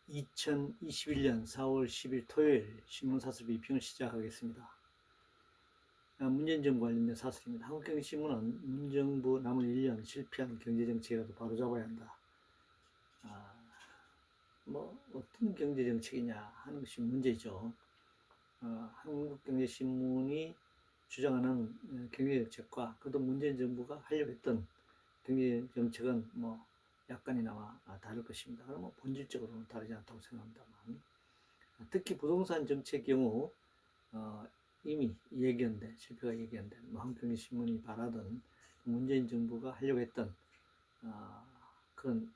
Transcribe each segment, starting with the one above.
2021년 4월 10일 토요일 신문사설 비평을 시작하겠습니다. 문재인 정부 관련된 사설입니다. 한국경제신문은 문정부 남은 1년 실패한 경제정책이라도 바로잡아야 한다. 어떤 경제정책이냐 하는 것이 문제죠. 한국경제신문이 주장하는 경제정책과 그도 문재인 정부가 하려고 했던 경제정책은 약간이나마 다를 것입니다. 그러면 본질적으로는 다르지 않다고 생각합니다만, 특히 부동산 정책 경우 이미 예견된, 실패가 예견된 한국경제신문이 바라던 문재인 정부가 하려고 했던 그런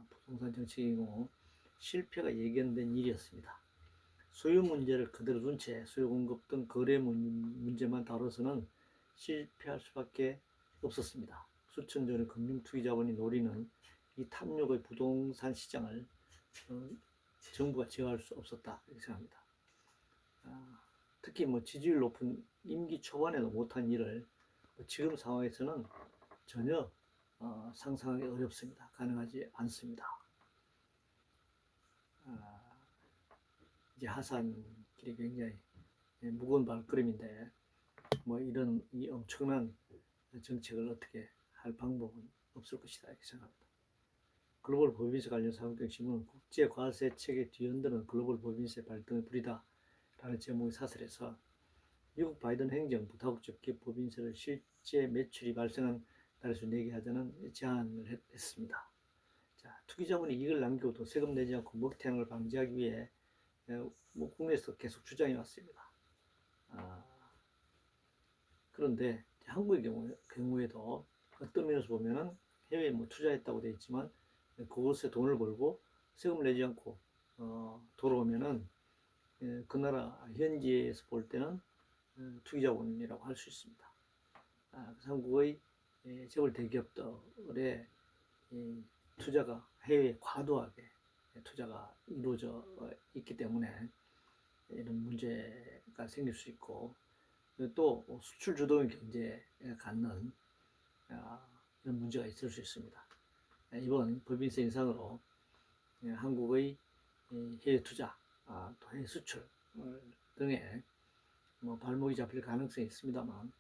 부동산 정책의 경우 실패가 예견된 일이었습니다. 소유 문제를 그대로 둔 채 소유 공급 등 거래 문제만 다뤄서는 실패할 수밖에 없었습니다. 수천 전의 금융투기자본이 노리는 이 탐욕의 부동산 시장을 정부가 제어할 수 없었다 이렇게 생각합니다. 특히 지지율 높은 임기 초반에도 못한 일을 지금 상황에서는 전혀 상상하기 어렵습니다. 가능하지 않습니다. 이제 하산길이 굉장히 무거운 발걸음인데 이런 이 엄청난 정책을 어떻게 할 방법은 없을 것이다 이렇게 생각합니다. 글로벌 법인세 관련해서 한국경제신문은 국제 과세 체계 뒤흔드는 글로벌 법인세 발등의 불이다 라는 제목의 사설에서 미국 바이든 행정부 다국적 기업 법인세를 실제 매출이 발생한 나라에서 내게 하자는 제안을 했습니다. 자, 투기자본이 이익을 남기고도 세금 내지 않고 먹튀하는 걸 방지하기 위해 국내에서 계속 주장해 왔습니다. 그런데 한국의 경우에도 어떤 면에서 보면은 해외에 투자했다고 되어 있지만 그곳에 돈을 벌고 세금을 내지 않고 돌아오면은 그 나라 현지에서 볼 때는 투기자본이라고 할 수 있습니다. 그래서 한국의 재벌 대기업들의 투자가 해외에 과도하게 투자가 이루어져 있기 때문에 이런 문제가 생길 수 있고, 또 수출 주도형 경제에 갖는 이런 문제가 있을 수 있습니다. 이번 법인세 인상으로 한국의 해외 투자, 또 해외 수출 등에 발목이 잡힐 가능성이 있습니다만,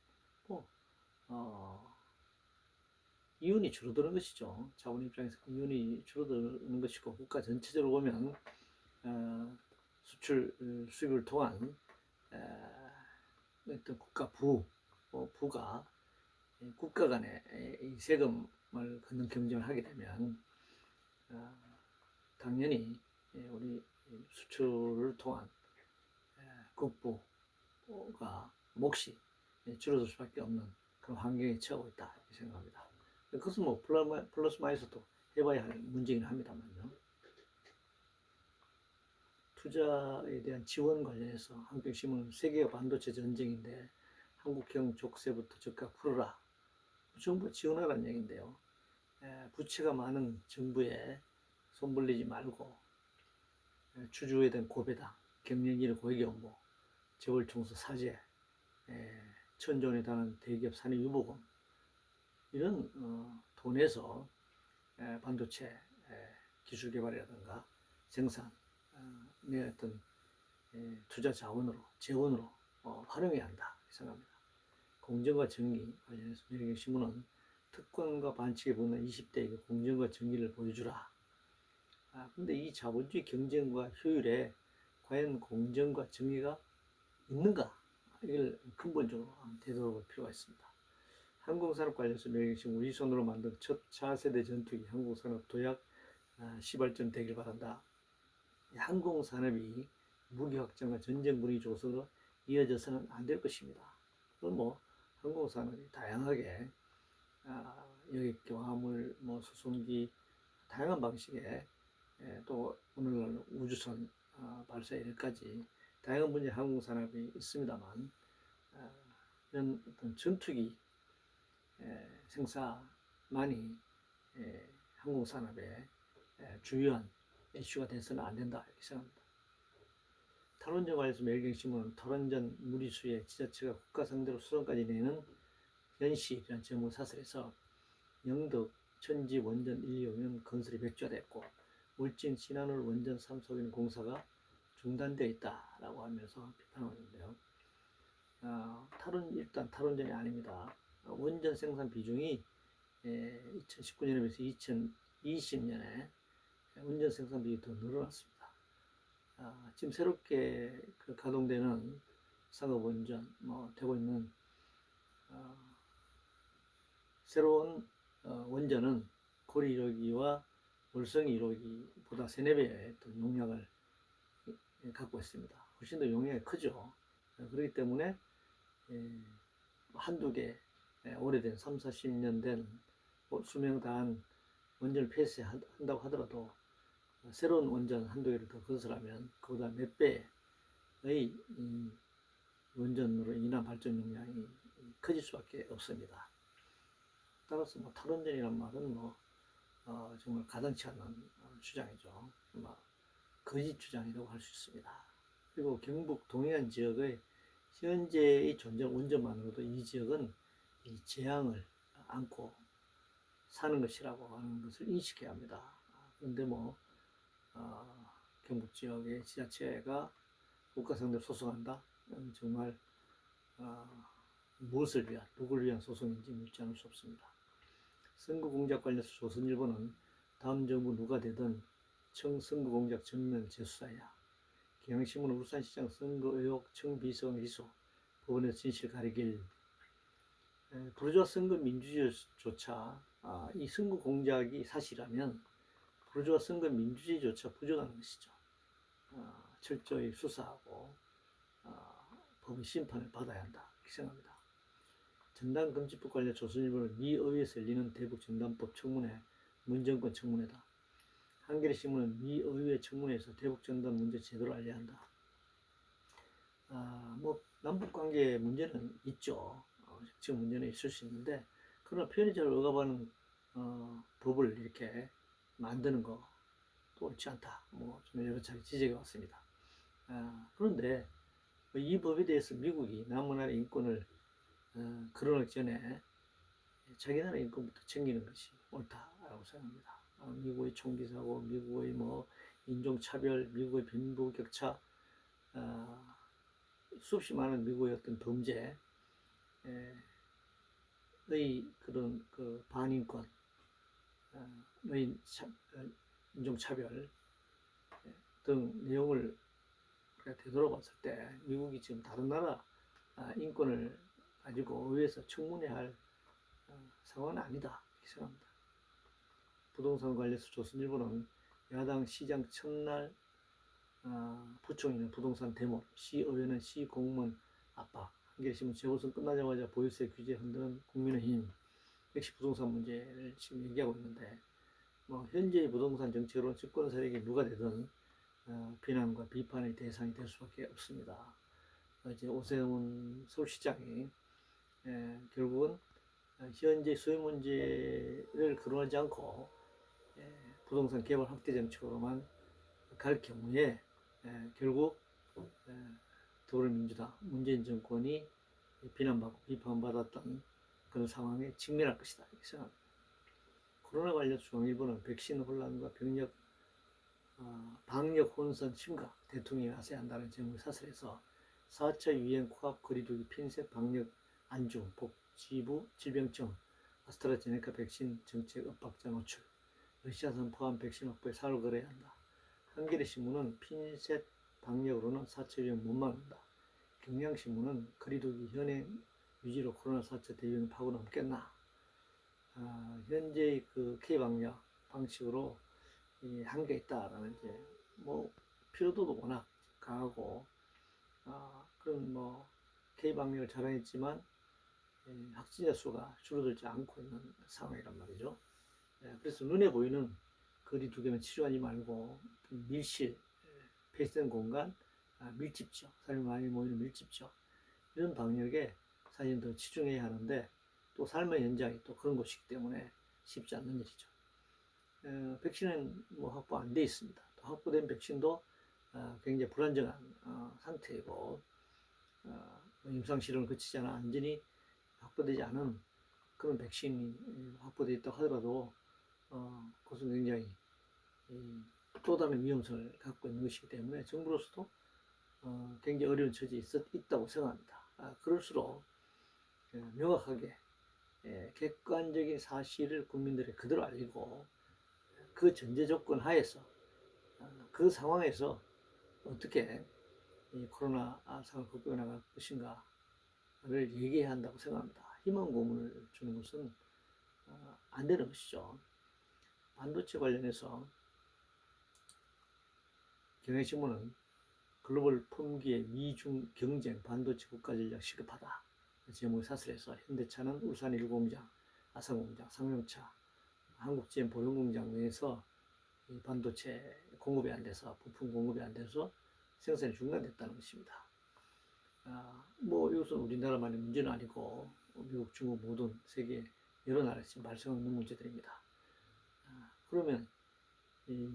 이윤이 줄어드는 것이죠. 자본 입장에서 이윤이 줄어드는 것이고, 국가 전체적으로 보면 수출 수입을 통한 어떤 국가 부가 국가 간의 세금을 걷는 경쟁을 하게 되면 당연히 우리 수출을 통한 국부가 몫이 줄어들 수밖에 없는 그런 환경에 처하고 있다 이렇게 생각합니다. 그것은 플러스 마이너스도 해봐야 할 문제이긴 합니다만요. 투자에 대한 지원 관련해서 한국경제신문은 세계가 반도체 전쟁인데 한국형 족쇄부터 적극 풀어라. 정부 지원하라는 얘기인데요. 부채가 많은 정부에 손벌리지 말고 주주에 대한 고배당, 경영진의 고액연봉, 재벌총수 사죄, 천조원에 달하는 대기업 산입 유보금 이런 돈에서 반도체 기술 개발이라든가 생산 내 어떤 투자 자원으로 재원으로 활용해야 한다 생각합니다. 공정과 정의 관련해서 매일경제신문은 특권과 반칙에 붙는 20대에게 공정과 정의를 보여주라. 근데 이 자본주의 경쟁과 효율에 과연 공정과 정의가 있는가? 이걸 근본적으로 되돌아볼 필요가 있습니다. 항공산업 관련해서 매일경제신문 우리 손으로 만든 첫 차세대 전투기 항공산업 도약 시발점 되길 바란다. 항공산업이 무기 확장과 전쟁 분위기 조성으로 이어져서는 안 될 것입니다. 그건 항공산업이 다양하게 여객기, 화물, 수송기 다양한 방식의 또 오늘날 우주선 발사 이래까지 다양한 분야의 항공산업이 있습니다만 이런 어떤 전투기 생산만이 항공산업의 주요한 이슈가 돼서는 안 된다 이렇게 생각합니다. 탈원전 관련해서 매일경제신문은 탈원전 무리수에 지자체가 국가 상대로 수선까지 내는 연시라는 제목 사설에서 영덕 천지 원전 1, 2호는 건설이 백지화됐고 울진 신한울 원전 3, 4호기는 공사가 중단되어 있다라고 하면서 비판하고 있는데요. 일단 탈원전이 아닙니다. 원전 생산 비중이 2019년에 비해서 2020년에 원전 생산 비중이 더 늘어났습니다. 지금 새롭게 가동되는 상업원전, 되고 있는 새로운 원전은 고리 1호기와 월성이 1호기보다 3, 4배의 용량을 갖고 있습니다. 훨씬 더 용량이 크죠. 그렇기 때문에 한두 개 오래된 3, 40년 된 수명 다한 원전을 폐쇄한다고 하더라도 새로운 원전 한두 개를 더 건설하면 그보다 몇 배의 원전으로 인한 발전 용량이 커질 수밖에 없습니다. 따라서 탈원전이란 말은 정말 가당치 않는 주장이죠. 거짓 주장이라고 할 수 있습니다. 그리고 경북 동해안 지역의 현재의 존재 원전만으로도 이 지역은 이 재앙을 안고 사는 것이라고 하는 것을 인식해야 합니다. 그런데 경북 지역의 지자체가 국가상대로 소송한다? 정말 무엇을 위한, 누구를 위한 소송인지 묻지 않을 수 없습니다. 선거 공작 관련해서 조선일보는 다음 정부 누가 되든 청선거 공작 전면 재수사야. 경향신문은 울산시장 선거 의혹 청비서관 기소, 법원에서 진실 가리길. 부르주아 선거 민주주의조차 이 선거 공작이 사실이라면 부르주아 선거 민주주의조차 부족한 것이죠. 철저히 수사하고 법의 심판을 받아야 한다 이렇게 생각합니다. 전당금지법 관련 조선일보는 미 의회에서 열리는 대북전단법 청문회 문정권 청문회다. 한겨레신문은 미 의회 청문회에서 대북전단 문제 제대로 알려야 한다. 남북관계 문제는 있죠. 정치 문제는 있을 수 있는데 그러나 표현이 잘 억압하는 법을 이렇게 만드는 것도 옳지 않다. 좀 여러 차례 지적해 왔습니다. 그런데 이 법에 대해서 미국이 남한의 인권을 거론하기 전에 자기 나라 인권부터 챙기는 것이 옳다라고 생각합니다. 미국의 총기사고, 미국의 인종차별, 미국의 빈부격차, 수없이 많은 미국의 어떤 범죄의 그런 반인권, 인종차별 등 내용을 되돌아봤을 때 미국이 지금 다른 나라 인권을 가지고 의회에서 청문회 할 상황은 아니다 이렇게 생각합니다. 부동산 관련해서 조선일보는 야당 시장 첫날 부총리는 부동산 대모, 시의회는 시공무원 압박, 한겨레신문 재보선 끝나자마자 보유세 규제 흔드는 국민의힘, 역시 부동산 문제를 지금 얘기하고 있는데 현재의 부동산 정책으로 집권 세력이 누가 되든 비난과 비판의 대상이 될 수밖에 없습니다. 이제 오세훈 서울시장이 결국은 현재 소유 문제를 거론하지 않고 부동산 개발 확대 정책으로만 갈 경우에 결국 더불어민주당 문재인 정권이 비난받고 비판받았던 그런 상황에 직면할 것이다 이렇게 생각합니다. 코로나 관련 중앙일보는 백신 혼란과 방역 혼선 심각, 대통령이 나서야 한다는 제목을 사설해서 4차 유행 코앞 거리두기 핀셋 방역 안중 복지부 질병청 아스트라제네카 백신 정책 엇박자 노출, 러시아산 포함 백신 확보에 사활 걸어야 한다. 한겨레신문은 핀셋 방역으로는 4차 유행 못 막는다. 경향신문은 거리두기 현행 유지로 코로나 4차 대유행 파고는 없겠나. 현재의 K방역 방식으로 한계 있다라는 피로도도 워낙 강하고 그런 K방역을 자랑했지만 확진자 수가 줄어들지 않고 있는 상황이란 말이죠. 그래서 눈에 보이는 거리 두기는 치료하지 말고 밀실, 폐쇄된 공간, 밀집지역, 사람이 많이 모이는 밀집지역 이런 방역에 사실 더 치중해야 하는데 또 삶의 현장이 또 그런 곳이기 때문에 쉽지 않는 일이죠. 백신은 확보 안 돼 있습니다. 또 확보된 백신도 굉장히 불안정한 상태이고 임상실험을 거치지 않아 안전히 확보되지 않은 그런 백신이 확보되어 있다고 하더라도 그것은 굉장히 또 다른 위험성을 갖고 있는 것이기 때문에 정부로서도 굉장히 어려운 처지에 있다고 생각합니다. 그럴수록 명확하게 객관적인 사실을 국민들에 그대로 알리고 그 전제 조건 하에서 그 상황에서 어떻게 이 코로나 상을 극복해 나갈 것인가를 얘기해야 한다고 생각합니다. 희망 고문을 주는 것은 안 되는 것이죠. 반도체 관련해서 경향신문은 글로벌 품귀의 미중 경쟁 반도체 국가 전략 시급하다 제목을 사설해서 현대차는 울산 1공장, 아산공장, 상용차, 한국GM 보령공장 내에서 반도체 공급이 안 돼서 부품 공급이 안 돼서 생산이 중단됐다는 것입니다. 뭐 이것은 우리나라만의 문제는 아니고 미국, 중국 모든 세계 여러 나라에서 발생하는 문제들입니다. 그러면 이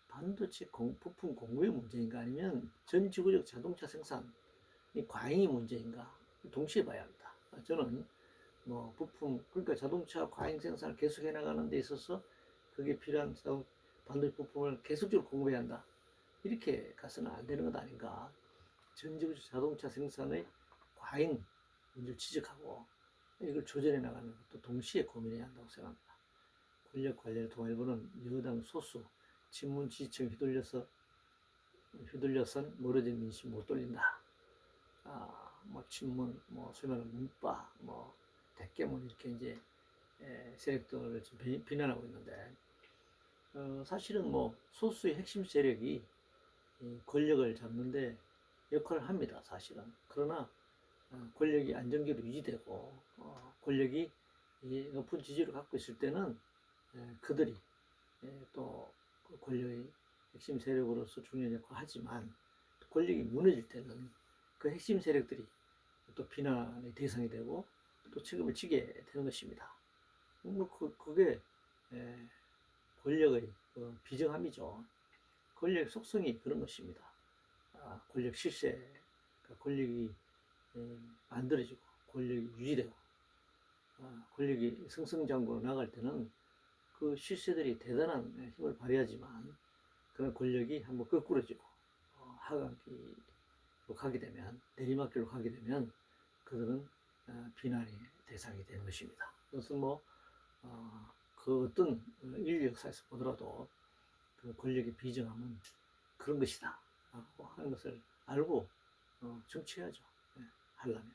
반도체 부품 공급의 문제인가 아니면 전 지구적 자동차 생산이 과잉이 문제인가 동시에 봐야 합니다. 저는 뭐 부품 그러니까 자동차 과잉 생산을 계속해 나가는 데 있어서 그게 필요한 반도체 부품을 계속적으로 공급해야 한다. 이렇게 가서는 안 되는 것 아닌가. 전 지구적 자동차 생산의 과잉 문제를 지적하고 이걸 조절해 나가는 것도 동시에 고민해야 한다고 생각합니다. 권력 관리를 동아일보는 여당 소수 친문 지지층 휘둘려선 멀어진 민심 못 돌린다. 뭐 친문, 뭐 소위 말하는 문파, 뭐 대깨문 이렇게 이제 세력들을 지금 비난하고 있는데 사실은 뭐 소수의 핵심 세력이 권력을 잡는데 역할을 합니다. 사실은. 그러나 권력이 안정적으로 유지되고 권력이 높은 지지를 갖고 있을 때는 그들이 또 권력의 핵심 세력으로서 중요한 역할을 하지만 권력이 무너질 때는 그 핵심 세력들이 또 비난의 대상이 되고 또 책임을 지게 되는 것입니다. 뭐 그게 권력의 비정함이죠. 권력의 속성이 그런 것입니다. 권력 실세, 권력이 만들어지고 권력이 유지되고 권력이 승승장구로 나갈 때는 그 실세들이 대단한 힘을 발휘하지만 그런 권력이 한번 거꾸러지고 하강기로 가게 되면 내리막길로 가게 되면 그들은 비난의 대상이 되는 것입니다. 그것은 뭐 그 어떤 인류 역사에서 보더라도 그 권력의 비정함은 그런 것이다 라고 하는 것을 알고 정치해야죠. 하려면.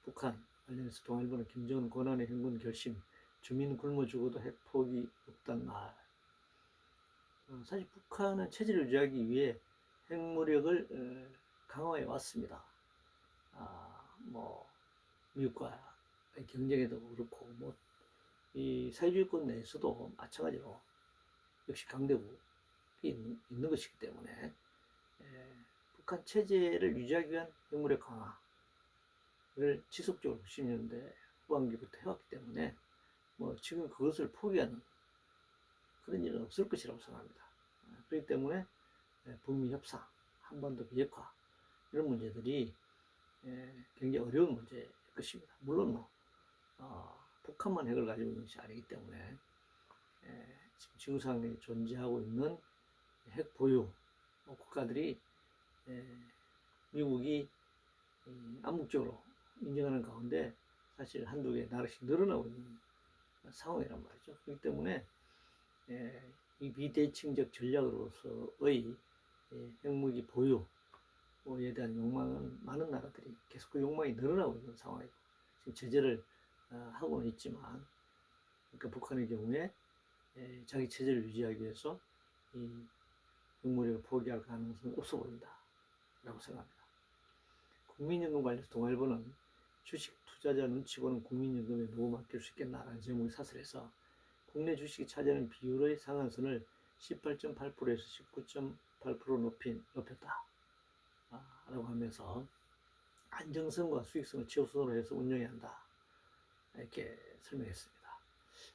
북한 관련해서 동아일보는 김정은 권한의 행군 결심 주민 굶어 죽어도 핵 포기 없단 말. 사실 북한은 체제를 유지하기 위해 핵무력을 강화해 왔습니다. 뭐 미국과의 경쟁에도 그렇고 뭐 이 사회주의권 내에서도 마찬가지로 역시 강대국이 있는 것이기 때문에 북한 체제를 유지하기 위한 핵무력 강화를 지속적으로 90년대 후반기부터 해왔기 때문에 뭐 지금 그것을 포기하는 그런 일은 없을 것이라고 생각합니다. 그렇기 때문에 북미 협상, 한반도 비핵화 이런 문제들이 굉장히 어려운 문제일 것입니다. 물론 뭐 북한만 핵을 가지고 있는 것이 아니기 때문에 지금 지구상에 존재하고 있는 핵 보유 국가들이 미국이 암묵적으로 인정하는 가운데 사실 한두 개 나라씩 늘어나고 있는 상황이란 말이죠. 그렇기 때문에 이 비대칭적 전략으로서의 핵무기 보유에 대한 욕망은 많은 나라들이 계속 그 욕망이 늘어나고 있는 상황이고 지금 제재를 하고는 있지만 그러니까 북한의 경우에 자기 체제를 유지하기 위해서 이 핵무력을 포기할 가능성은 없어 보인다 라고 생각합니다. 국민연금 관련해서 동아일보는 주식 투자자 눈치 보는 국민연금에 누구 맡길 수 있겠나라는 제목의 사설에서 국내 주식이 차지하는 비율의 상한선을 18.8%에서 19.8% 높였다 라고 하면서 안정성과 수익성을 최우선으로 해서 운영해야 한다 이렇게 설명했습니다.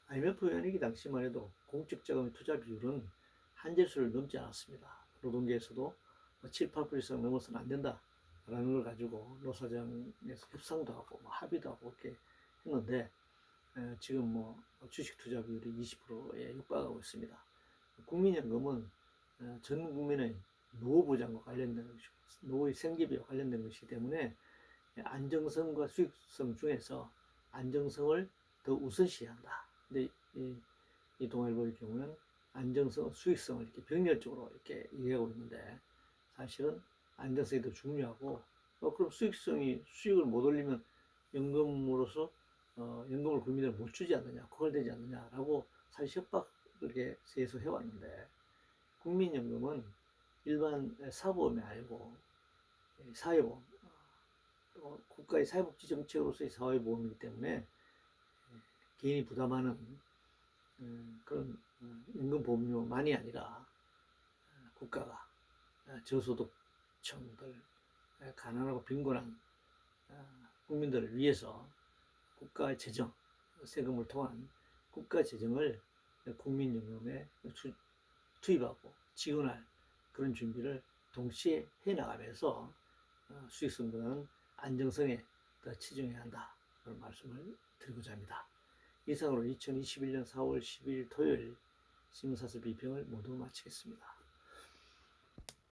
IMF 연회기 당시만 해도 공적 자금의 투자 비율은 한재수를 넘지 않았습니다. 노동계에서도 7, 8% 이상 넘어서는 안 된다 라는 걸 가지고 노사정에서 협상도 하고 합의도 하고 이렇게 했는데 지금 뭐 주식 투자 비율이 20%에 육박하고 있습니다. 국민연금은 전 국민의 노후 보장과 관련된 것이고 노후의 생계비와 관련된 것이기 때문에 안정성과 수익성 중에서 안정성을 더 우선시해야 한다. 근데 이 동아일보의 경우는 안정성, 수익성을 이렇게 병렬적으로 이렇게 이해하고 있는데 사실은 안정성이 더 중요하고 그럼 수익을 못 올리면 연금으로서 연금을 국민들 못 주지 않느냐, 고갈되지 않느냐라고 사실 협박을 이렇게 계속 해왔는데 국민연금은 일반 사보험이 아니고 사회보험, 국가의 사회복지 정책으로서의 사회보험이기 때문에 개인이 부담하는 그런 연금보험료만이 아니라 국가가 저소득층들, 가난하고 빈곤한 국민들을 위해서 국가의 재정, 세금을 통한 국가 재정을 국민연금에 투입하고 지원할 그런 준비를 동시에 해나가면서 수익성보다는 안정성에 더 치중해야 한다. 그런 말씀을 드리고자 합니다. 이상으로 2021년 4월 12일 토요일 신문사설 비평을 모두 마치겠습니다.